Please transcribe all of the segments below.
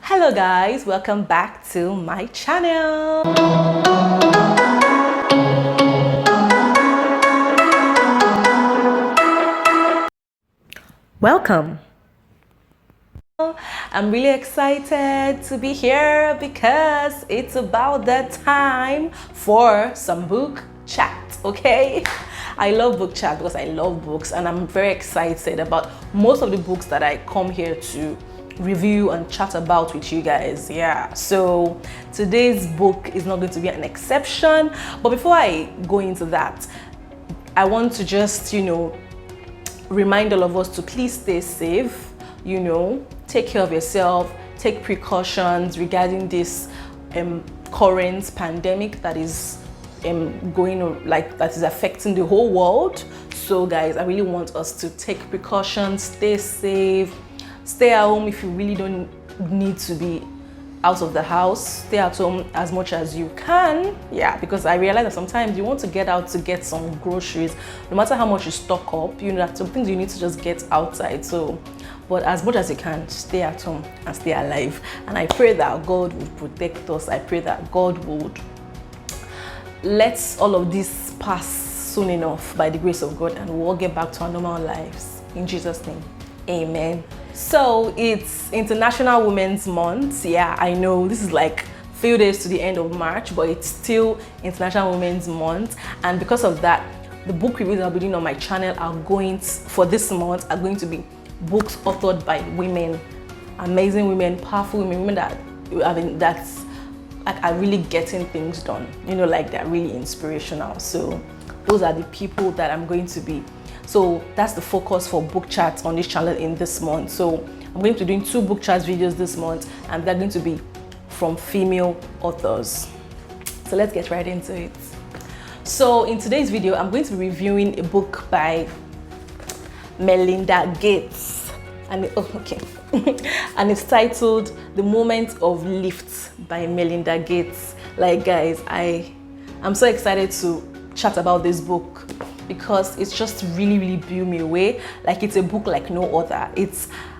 Hello guys, welcome back to my channel. Welcome. I'm really excited to be here because it's about that time for some book chat, okay? I love book chat because I love books, and I'm very excited about most of the books that I come here to review and chat about with you guys. Yeah, so today's book is not going to be an exception, but before I go into that, I want to just remind all of us to please stay safe, take care of yourself, take precautions regarding this current pandemic that is that is affecting the whole world. So guys, I really want us to take precautions, stay safe, stay at home if you really don't need to be out of the house. Stay at home as much as you can. Yeah, because I realize that sometimes you want to get out to get some groceries, no matter how much you stock up, that some things you need to just get outside. So but as much as you can, stay at home and stay alive. And I pray that God would protect us. I pray that God would let all of this pass soon enough by the grace of God, and we'll all get back to our normal lives. In Jesus' name, amen. So it's International Women's Month. Yeah, I know this is like a few days to the end of March, but it's still International Women's Month. And because of that, the book reviews I'll be doing on my channel for this month are going to be books authored by women, amazing women, powerful women that are really getting things done, like they're really inspirational. So those are the people that I'm going to be. So that's the focus for book chats on this channel in this month. So I'm going to be doing 2 book chats videos this month, and they're going to be from female authors. So let's get right into it. So in today's video, I'm going to be reviewing a book by Melinda Gates, and and it's titled The Moment of Lift by Melinda Gates. Like guys, I'm so excited to chat about this book because it's just really blew me away. Like, it's a book like no other.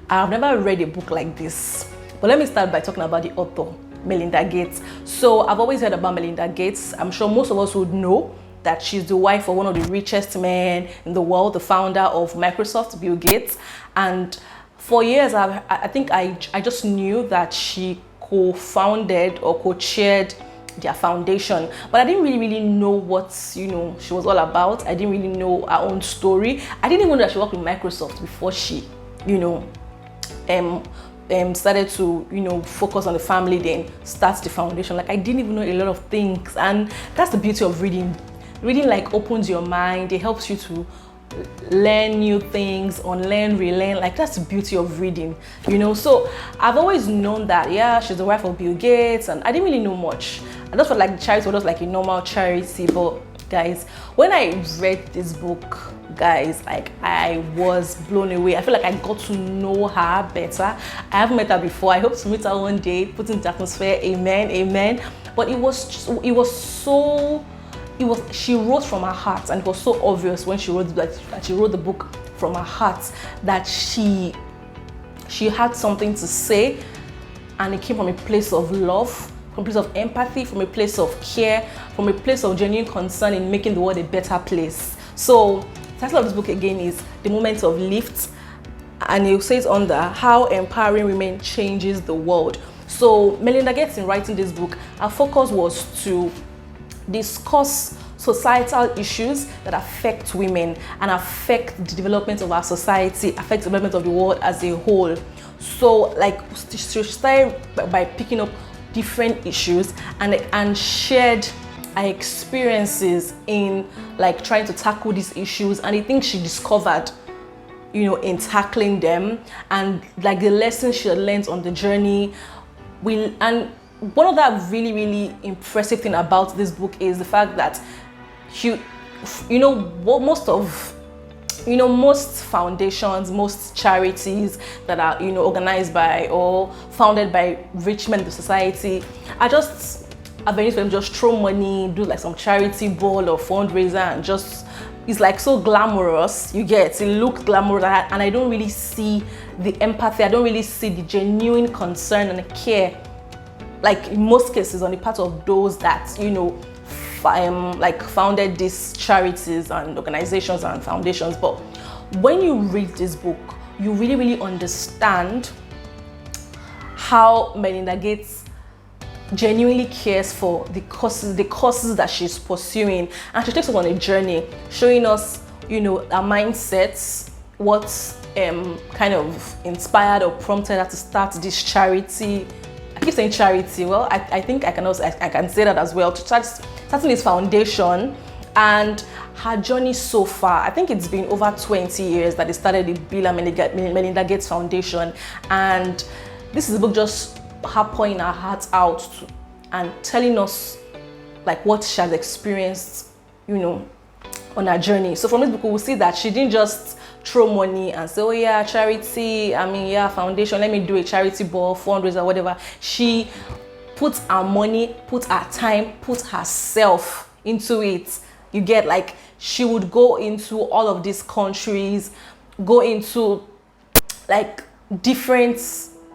I've never read a book like this. But let me start by talking about the author, Melinda Gates. So I've always heard about Melinda Gates. I'm sure most of us would know that she's the wife of one of the richest men in the world, the founder of Microsoft, Bill Gates. And for years, I think I just knew that she co-founded or co-chaired their foundation, but I didn't really know what she was all about. I didn't really know her own story. I didn't even know that she worked with Microsoft before she started to focus on the family, then starts the foundation. Like, I didn't even know a lot of things, and that's the beauty of reading. Reading like opens your mind. It helps you to learn new things, unlearn, relearn. Like, that's the beauty of reading, So I've always known that, yeah, she's the wife of Bill Gates, and I didn't really know much. I just felt like the charity was just like a normal charity. But guys, when I read this book, guys, like, I was blown away. I feel like I got to know her better. I haven't met her before. I hope to meet her one day, put in the atmosphere. Amen. But she wrote from her heart, and it was so obvious when she wrote that she wrote the book from her heart, that she had something to say, and it came from a place of love, from a place of empathy, from a place of care, from a place of genuine concern in making the world a better place. So the title of this book again is The Moment of Lift, and it says under How Empowering Women Changes the World. So Melinda Gates, in writing this book, her focus was to discuss societal issues that affect women and affect the development of our society, affect the development of the world as a whole. So like, she started by picking up different issues and shared her experiences in like trying to tackle these issues, and the things she discovered in tackling them, and like the lessons she had learned on the journey. And one of the really impressive thing about this book is the fact that most foundations, most charities that are organized by or founded by rich men in the society are just avenues for them just throw money, do like some charity ball or fundraiser, and just is like so glamorous, you get, it looks glamorous, and I don't really see the empathy, I don't really see the genuine concern and care, like in most cases on the part of those that, you know, like founded these charities and organizations and foundations. But when you read this book, you really understand how Melinda Gates genuinely cares for the causes that she's pursuing, and she takes us on a journey showing us, you know, her mindsets, what kind of inspired or prompted her to start this charity. I keep saying charity, well, I think I can say that as well, to starting this foundation, and her journey so far. I think it's been over 20 years that they started the Bill and Melinda Gates Foundation, and this is a book just her pouring her heart out and telling us like what she has experienced, you know, on her journey. So from this book, we'll see that she didn't just throw money and say, oh yeah, charity, foundation, let me do a charity ball, fundraiser, whatever. She put her money, put her time, put herself into it. You get, like, she would go into all of these countries, go into like different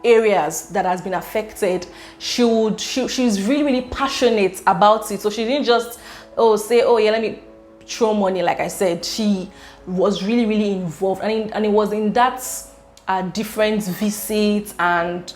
areas that has been affected. She's really passionate about it. So she didn't just say, oh yeah, let me throw money. Like I said, she was really involved, and it was in that different visits and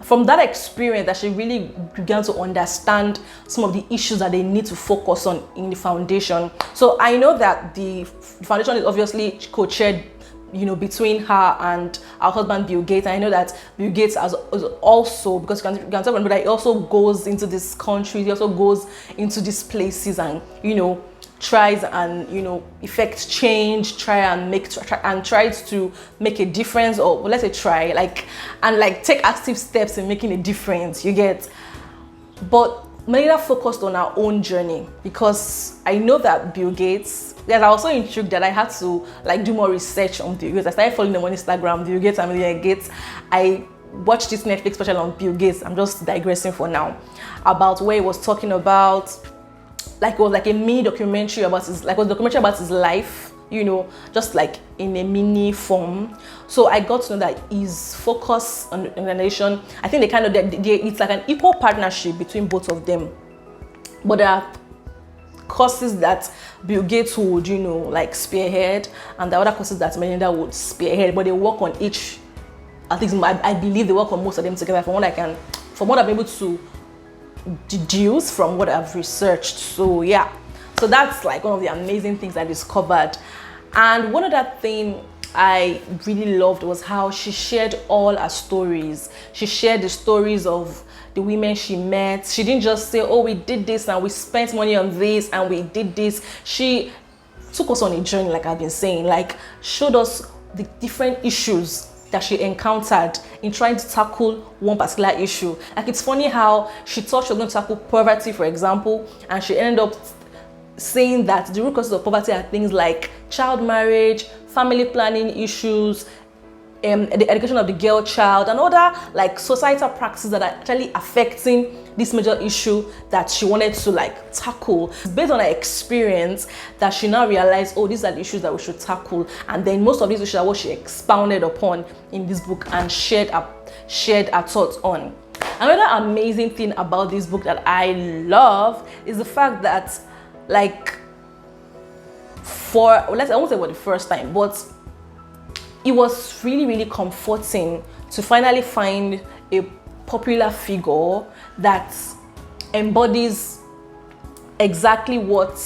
from that experience that she really began to understand some of the issues that they need to focus on in the foundation. So I know that the foundation is obviously co-chaired, you know, between her and her husband Bill Gates. I know that Bill Gates has also, because you can tell, but he also goes into these countries, he also goes into these places and, you know, tries and, you know, effect change, tries to make a difference, or well, let's say try, like, and like take active steps in making a difference, you get. But Melinda focused on her own journey, because I know that Bill Gates, yes, I was so intrigued that I had to like do more research on Bill Gates. I started following them on Instagram, Bill Gates and Melinda Gates. I watched this Netflix special on Bill Gates. I'm just digressing for now, about where he was talking about, like, it was like a mini documentary about his, like, it was a documentary about his life, you know, just like in a mini form. So I got to know that his focus on the nation, I think it's like an equal partnership between both of them. But there are courses that Bill Gates would, you know, like spearhead, and the other courses that Melinda would spearhead, but they work on each. I think I believe they work on most of them together, from what I'm able to deduce from what I've researched. So yeah, so that's like one of the amazing things I discovered. And one other thing I really loved was how she shared all her stories. She shared the stories of the women she met. She didn't just say, oh, we did this and we spent money on this and we did this. She took us on a journey, like I've been saying, like showed us the different issues that she encountered in trying to tackle one particular issue. Like, it's funny how she thought she was going to tackle poverty, for example, and she ended up saying that the root causes of poverty are things like child marriage, family planning issues, the education of the girl child, and other like societal practices that are actually affecting this major issue that she wanted to like tackle. Based on her experience, that she now realized, oh, these are the issues that we should tackle. And then most of these issues are what she expounded upon in this book and shared her thoughts on. Another amazing thing about this book that I love is the fact that, like, I won't say for the first time, but it was really comforting to finally find a popular figure that embodies exactly what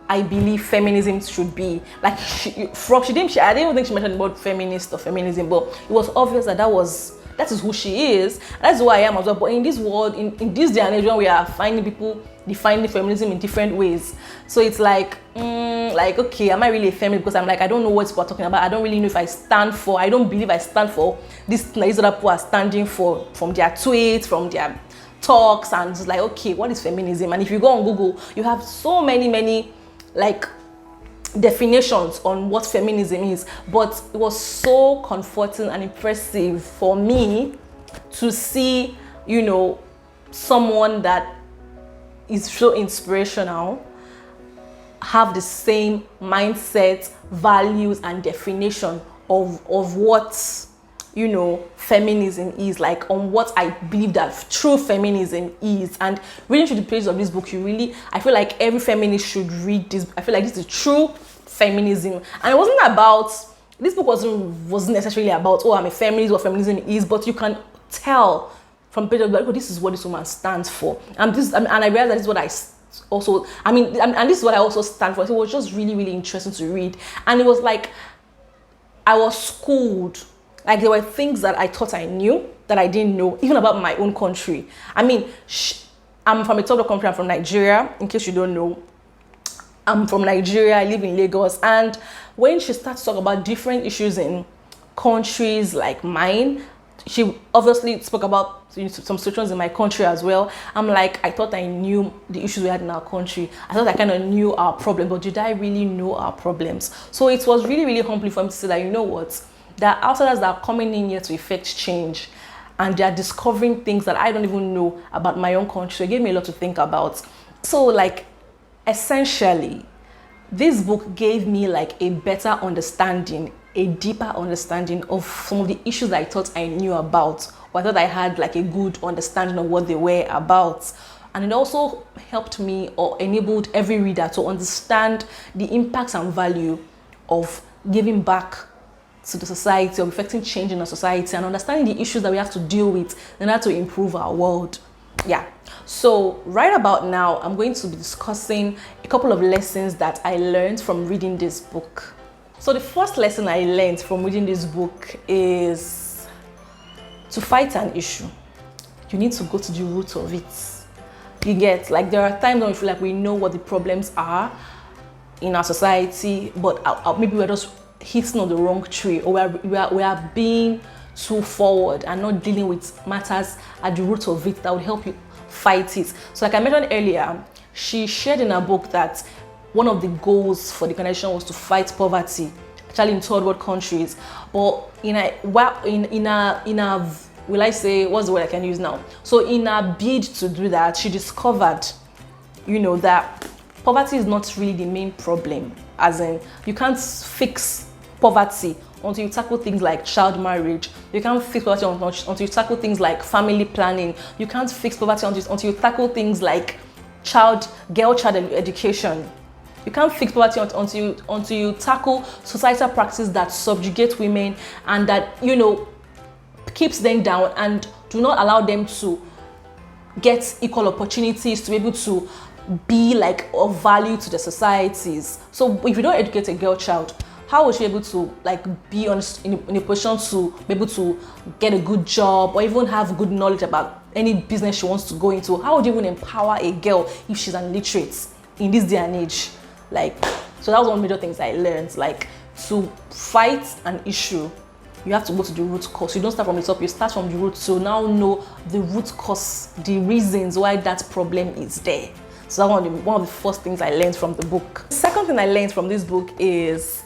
I believe feminism should be. Like, I didn't even think she mentioned about feminist or feminism, but it was obvious that that is who she is. That's who I am as well. But in this world, in this day and age, when we are finding people defining feminism in different ways, so it's like, okay, am I really a feminist? Because I'm like, I don't know what people are talking about. I don't really know if I stand for. I don't believe I stand for this thing that these other people are standing for, from their tweets, from their talks, and it's like, okay, what is feminism? And if you go on Google, you have so many like definitions on what feminism is. But it was so comforting and impressive for me to see, you know, someone that is so inspirational have the same mindset, values, and definition of what, you know, feminism is, like on what I believe that true feminism is. And reading through the pages of this book, I feel like every feminist should read this. I feel like this is true feminism. And it wasn't about, this book wasn't necessarily about, oh, I'm a feminist, what feminism is, but you can tell from pages like, oh, this is what this woman stands for. And I realized that this is what I also, and this is what I also stand for. So it was just really, really interesting to read. And it was like, I was schooled. Like, there were things that I thought I knew that I didn't know, even about my own country. I mean, I'm from a third world country. I'm from Nigeria, in case you don't know. I'm from Nigeria, I live in Lagos. And when she starts to talk about different issues in countries like mine, she obviously spoke about some situations in my country as well. I'm like, I thought I knew the issues we had in our country. I thought I kind of knew our problem, but did I really know our problems? So it was really, really humbling for me to say that, you know what, there are outsiders that are coming in here to effect change, and they are discovering things that I don't even know about my own country. So it gave me a lot to think about. So like, essentially, this book gave me like a better understanding, a deeper understanding of some of the issues that I thought I knew about, or I thought I had like a good understanding of what they were about. And it also helped me, or enabled every reader to understand the impacts and value of giving back to the society, of effecting change in our society, and understanding the issues that we have to deal with in order to improve our world. Yeah. So right about now, I'm going to be discussing a couple of lessons that I learned from reading this book. So the first lesson I learned from reading this book is to fight an issue, you need to go to the root of it. You get, like, there are times when we feel like we know what the problems are in our society, but maybe we're just hitting on the wrong tree, or we are being too forward and not dealing with matters at the root of it that would help you fight it. So like I mentioned earlier, she shared in her book that one of the goals for the organization was to fight poverty, especially in third world countries. But will I say, what's the word I can use now? So in a bid to do that, she discovered, you know, that poverty is not really the main problem. As in, you can't fix poverty until you tackle things like child marriage. You can't fix poverty until you tackle things like family planning. You can't fix poverty until you tackle things like girl child education. You can't fix poverty until you tackle societal practices that subjugate women and that, you know, keeps them down and do not allow them to get equal opportunities to be able to be like of value to the societies. So if you don't educate a girl child, how would she be able to like be in a position to be able to get a good job or even have good knowledge about any business she wants to go into? How would you even empower a girl if she's illiterate in this day and age? Like, so that was one of the major things I learned. Like, to fight an issue, you have to go to the root cause. You don't start from the top, you start from the root to now know the root cause, the reasons why that problem is there. So that's one of the first things I learned from the book. The second thing I learned from this book is,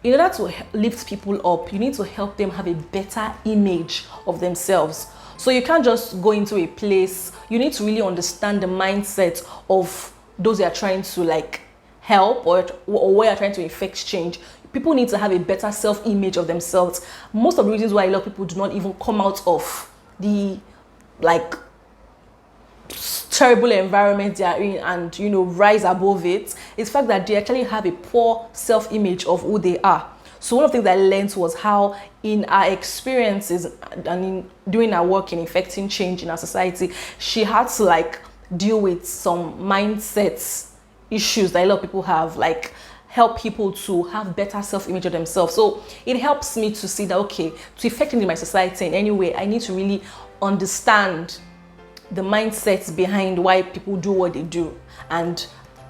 in order to lift people up, you need to help them have a better image of themselves. So you can't just go into a place, you need to really understand the mindset of those you are trying to like help or where you're trying to effect change. People need to have a better self-image of themselves. Most of the reasons why a lot of people do not even come out of the like terrible environment they are in and, you know, rise above it, is the fact that they actually have a poor self-image of who they are. So one of the things I learned was how in our experiences and in doing our work in effecting change in our society, she had to like deal with some mindsets issues that a lot of people have, like help people to have better self-image of themselves. So it helps me to see that, okay, to effect in my society in any way, I need to really understand the mindsets behind why people do what they do and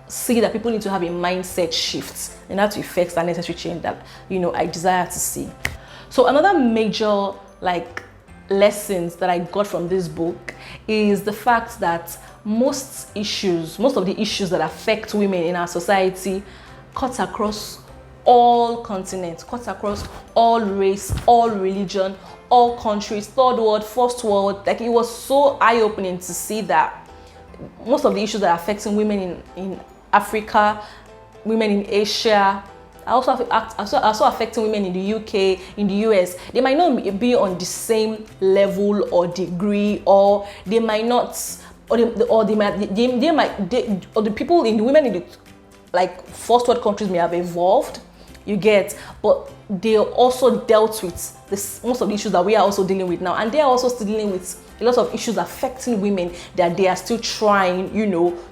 see that people need to have a mindset shift in order to effect that necessary change that, you know, I desire to see. So another major like lessons that I got from this book is the fact that most of the issues that affect women in our society cut across all continents, cut across all race, all religion, all countries, third world, first world. Like, it was so eye-opening to see that most of the issues that are affecting women in Africa, women in Asia, also affecting women in the UK, in the US. They might not be on the same level or degree, or they might not, or the people in the women in the like first world countries may have evolved, you get, but they also dealt with most of the issues that we are also dealing with now, and they are also still dealing with a lot of issues affecting women that they are still trying,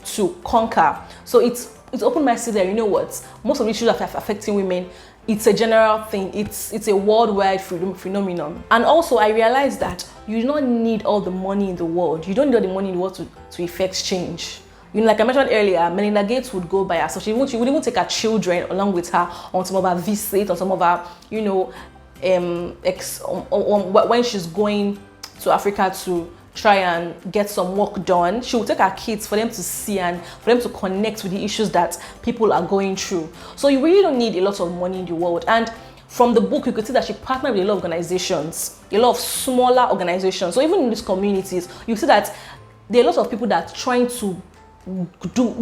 to conquer. So it's opened my eyes there. You know what? Most of the issues affecting women, it's a general thing. It's a worldwide phenomenon. And also, I realized that you do not need all the money in the world. You don't need all the money in the world to effect change. Like I mentioned earlier, Melinda Gates would go by herself. She would even take her children along with her on some of her visits, on some of her, when she's going to Africa to try and get some work done. She will take her kids for them to see and for them to connect with the issues that people are going through. So you really don't need a lot of money in the world. And from the book, you could see that she partnered with a lot of organizations, a lot of smaller organizations. So even in these communities, you see that there are a lot of people that are trying to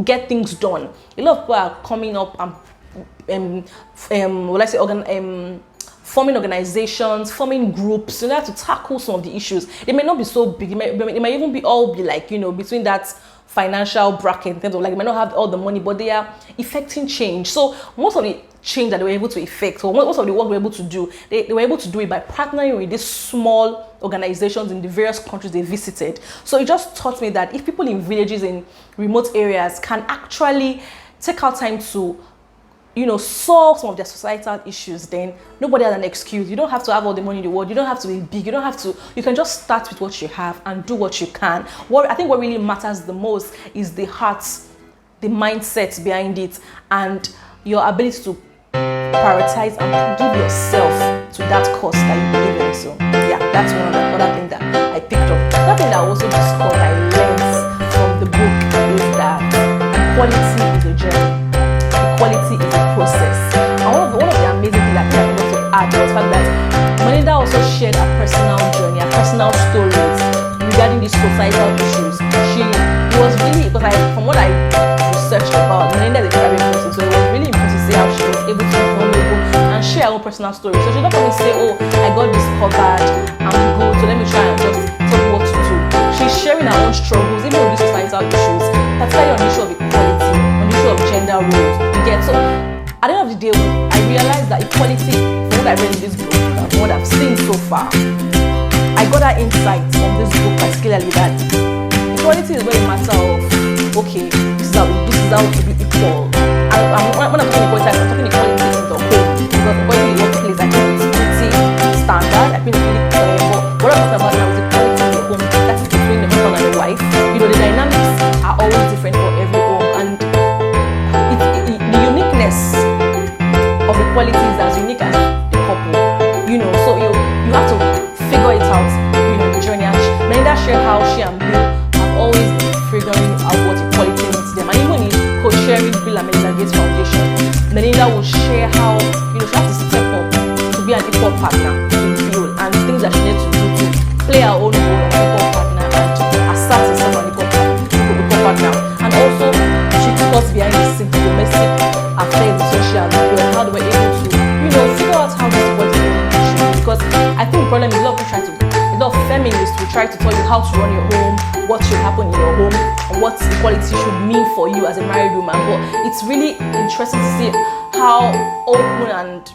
get things done. A lot of people are coming up and forming organizations, forming groups in order to tackle some of the issues. They may not be so big. They might even be between that financial bracket in terms of they might not have all the money, but they are effecting change. So most of the change that they were able to effect, or most of the work they were able to do, they were able to do it by partnering with these small organizations in the various countries they visited. So it just taught me that if people in villages, in remote areas, can actually take out time to solve some of their societal issues, then nobody has an excuse. You don't have to have all the money in the world. You don't have to be big. You can just start with what you have and do what you can. I think what really matters the most is the heart, the mindset behind it, and your ability to prioritize and give yourself to that cause that you believe in. So yeah, that's one of the other things that I picked up. Another thing that I also discovered, I learned from the book, is that equality is a journey. Equality is a process. And one of the amazing things that I want to add was the fact that Melinda also shared her personal journey, her personal stories regarding these societal issues. She was really, from what I researched about, Melinda is a private person, so it was really impressive to see how she was able to be vulnerable and share her own personal story. So she's not going to say, oh, I got this covered, I'm good, so let me try and just tell you what to do. She's sharing her own struggles, even with these societal issues, particularly on the issue of equality, on the issue of gender roles. So at the end of the day, I realized that equality, from what I read in this book, from what I've seen so far, I got that insight from this book particularly, that equality is very a matter of, okay, this is how to be equal. And when I'm talking equality, I'm talking equality in the home, because equality in the workplace, I think it's pretty standard. I think it's really clear. But what I'm talking about now is equality in the home. That is between the husband and the wife. The dynamics are always different for every home, and the uniqueness of equality is as unique as the couple, so you have to figure it out, the journey. And Melinda shared how she and Bill have always been figuring out what equality means to them. And even in co-sharing Bill and Melinda Gates Foundation, Melinda will share how, she has to step up to be an equal partner in Bill, and things that she needs to do to play her own role as an equal partner and to assert herself an equal partner. And also, she took us behind the scenes, domestic affairs, social media, and how they were able to, figure out how this was going to be. Because I think the problem is a lot of feminists will try to tell you how to run your home, what should happen in your home, and what equality should mean for you as a married woman. But it's really interesting to see how open and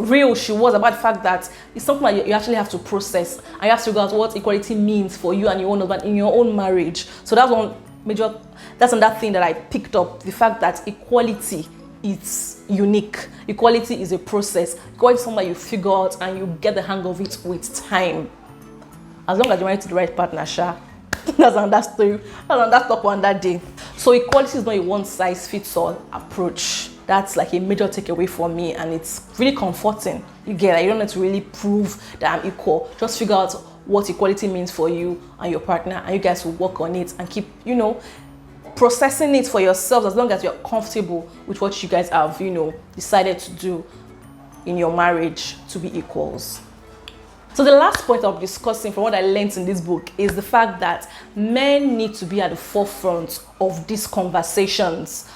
real she was about the fact that it's something that you actually have to process, and you have to figure out what equality means for you and your own husband in your own marriage. So that's another thing that I picked up, the fact that equality is unique. Equality is a process. Equality is something that you figure out and you get the hang of it with time. As long as you're married to the right partner, that's another story. That's another talk on that day. So equality is not a one-size-fits-all approach. That's like a major takeaway for me, and it's really comforting. You don't need to really prove that I'm equal. Just figure out what equality means for you and your partner, and you guys will work on it and keep, processing it for yourselves, as long as you're comfortable with what you guys have, decided to do in your marriage to be equals. So the last point I'm discussing from what I learned in this book is the fact that men need to be at the forefront of these conversations.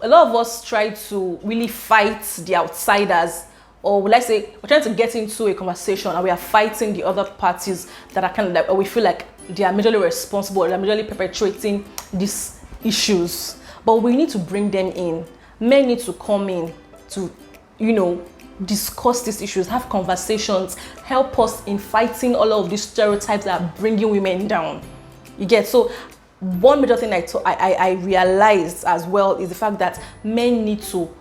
a lot of us try to really fight the outsiders, or let's say we're trying to get into a conversation and we are fighting the other parties that are kind of like, or we feel like they are majorly responsible, or they're majorly perpetuating these issues. But we need to bring them in. Men need to come in to, discuss these issues, have conversations, help us in fighting all of these stereotypes that are bringing women down. You get? So one major thing I realized as well is the fact that men need to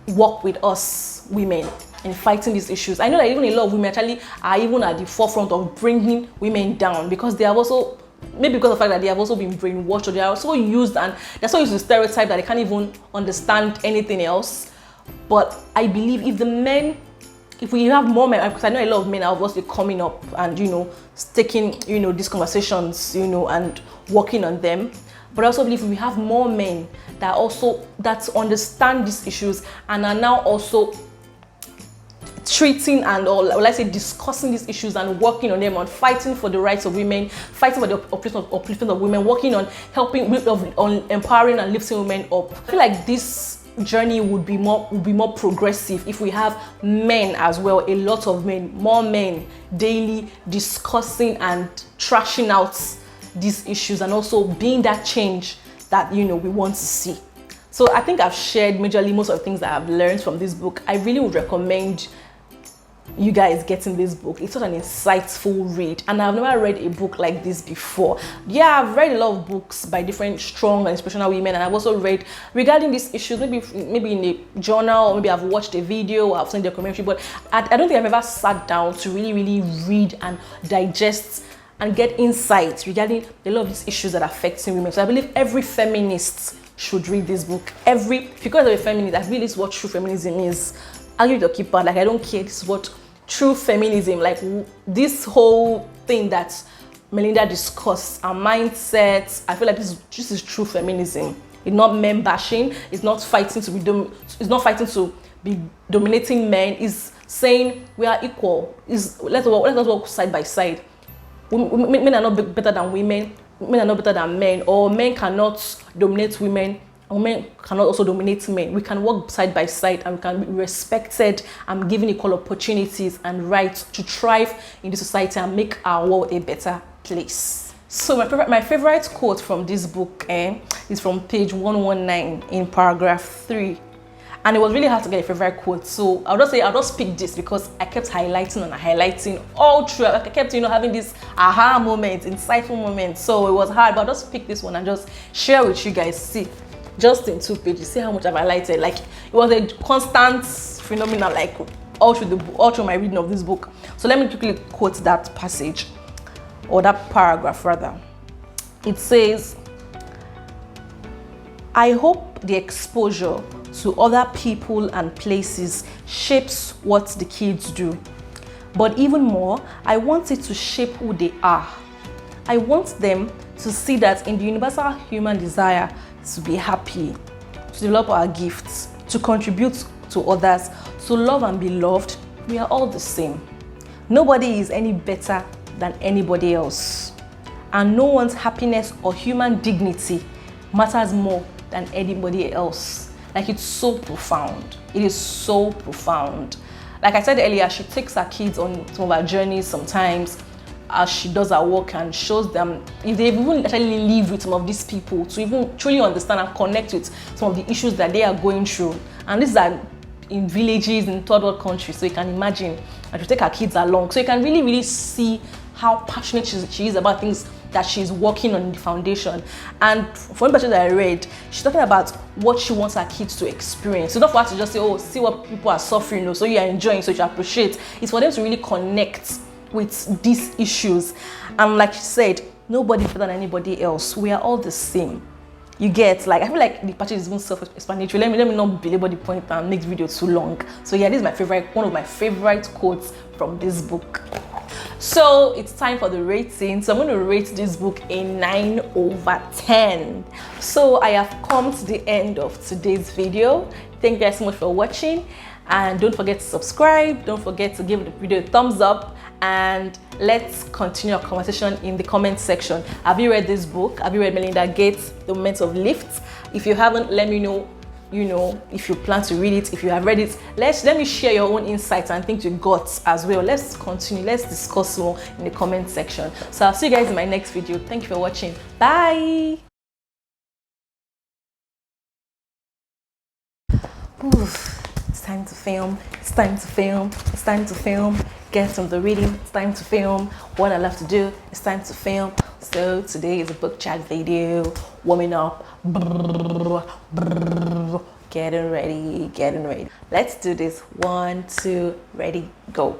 work with us women in fighting these issues. I know that even a lot of women actually are even at the forefront of bringing women down, because they have also, maybe because of the fact that they have also been brainwashed, or they are so used, and they're so used to stereotype that they can't even understand anything else. But I believe if we have more men, because I know a lot of men are obviously coming up and taking these conversations and working on them. But I also believe we have more men that understand these issues and are now also treating and, or let's say, discussing these issues and working on them, on fighting for the rights of women, fighting for the upliftment of women, working on on empowering and lifting women up. I feel like this journey would be more progressive if we have men as well, a lot of men, more men daily discussing and trashing out these issues, and also being that change that we want to see. So I think I've shared majorly most of the things that I've learned from this book. I really would recommend you guys getting this book. It's such an insightful read, and I've never read a book like this before. Yeah, I've read a lot of books by different strong and inspirational women, and I've also read regarding these issues, maybe in a journal, or maybe I've watched a video, or I've seen the documentary, but I don't think I've ever sat down to really read and digest and get insights regarding a lot of these issues that are affecting women. So I believe every feminist should read this book. Because of a feminist, I believe this is what true feminism is. Argue with your keeper, like, I don't care. This is what true feminism, like this whole thing that Melinda discussed, our mindsets. I feel like this is true feminism. It's not men bashing. It's not fighting to be dominating men. It's saying we are equal. Let's work side by side. Men are not better than women. Men are not better than men, or men cannot dominate women, or men cannot also dominate men. We can work side by side, and we can be respected and given equal opportunities and rights to thrive in this society and make our world a better place. So my favorite quote from this book is from page 119 in paragraph 3. And it was really hard to get a favorite quote, so I'll just pick this because I kept highlighting all through. I kept having this aha moment, insightful moment. So it was hard, but I'll just pick this one and just share with you guys. See, just in 2 pages, see how much I've highlighted. Like, it was a constant phenomenon, like all through my reading of this book. So let me quickly quote that passage, or that paragraph rather. It says, "I hope the exposure to other people and places shapes what the kids do. But even more, I want it to shape who they are. I want them to see that in the universal human desire to be happy, to develop our gifts, to contribute to others, to love and be loved, we are all the same. Nobody is any better than anybody else. And no one's happiness or human dignity matters more than anybody else." Like, it's so profound. It is so profound. Like I said earlier, she takes her kids on some of her journeys sometimes as she does her work, and shows them, if they even actually live with some of these people, to even truly understand and connect with some of the issues that they are going through. And these are in villages, in third world countries, so you can imagine. And she take her kids along, so you can really see how passionate she is about things that she's working on in the foundation. And from the passage that I read, she's talking about what she wants her kids to experience. So not for her to just say, oh, see what people are suffering, so you're enjoying, so you appreciate. It's for them to really connect with these issues. And like she said, nobody better than anybody else. We are all the same. You get, like, I feel like the passage is even self-explanatory. Let me not belabor the point and make the video too long. So yeah, this is one of my favorite quotes from this book. So it's time for the rating. So I'm going to rate this book a 9/10. So I have come to the end of today's video. Thank you guys so much for watching, and don't forget to subscribe. Don't forget to give the video a thumbs up, and let's continue our conversation in the comment section. Have you read this book? Have you read Melinda Gates, The Moment of Lift? If you haven't, let me know you know, if you plan to read it, if you have read it, let me share your own insights and things you got as well. Let's continue, let's discuss more in the comment section. So I'll see you guys in my next video. Thank you for watching. Bye. Oof. It's time to film, it's time to film, it's time to film. Get on the reading, it's time to film. What I love to do, it's time to film. So today is a book chat video, warming up, getting ready. Let's do this. 1, 2, ready, go.